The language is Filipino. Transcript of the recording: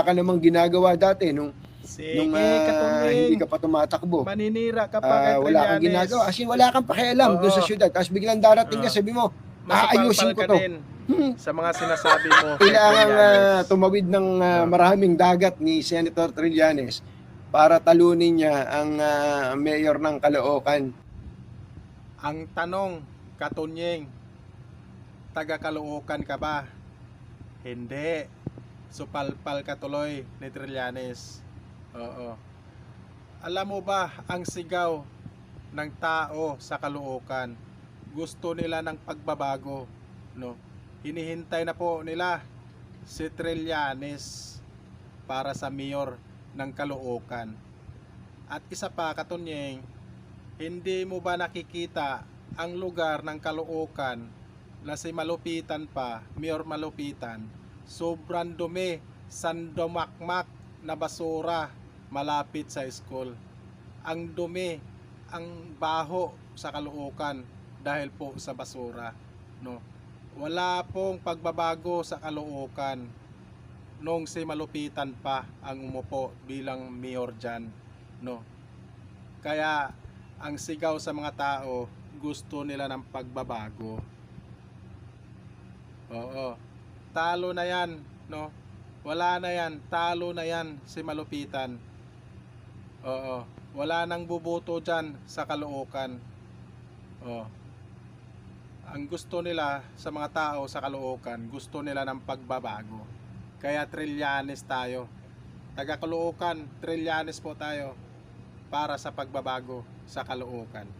wala ka namang ginagawa dati nung Sige, hindi Katunying. ka pa tumatakbo. Maninira ka pa kay Wala kang Trillanes. ginagawa. As in, wala kang pakialam doon sa Oo. syudad. Tapos biglang darating ka, sabi mo, aayusin Masupalpal ko ka to. din sa mga sinasabi mo kay Kailangan Trillanes. tumawid ng maraming dagat ni Senator Trillanes para talunin niya ang mayor ng Caloocan. Ang tanong, Katunying, taga Caloocan ka ba? Hindi. Supalpal ka tuloy ni Trillanes. Oo. Alam mo ba ang sigaw ng tao sa Caloocan? Gusto nila ng pagbabago, no? Hinihintay na po nila si Trillanes para sa mayor ng Caloocan. At isa pa, Katunyeng, hindi mo ba nakikita ang lugar ng Caloocan na si Malupitan pa, Mayor Malupitan, sobrang dumi, sandomakmak na basura malapit sa school. Ang dumi, ang baho sa Caloocan dahil po sa basura, no? Wala pong pagbabago sa Caloocan nung si Malupitan pa ang umupo bilang mayor dyan, no? Kaya ang sigaw sa mga tao, gusto nila ng pagbabago. Oo. Talo na yan, no? Wala na yan, talo na yan si Malupitan. Oo. Wala nang buboto dyan sa Caloocan. Oo. Ang gusto nila sa mga tao sa Caloocan, gusto nila ng pagbabago. Kaya Trillanes tayo. Taga Caloocan, Trillanes po tayo para sa pagbabago sa Caloocan.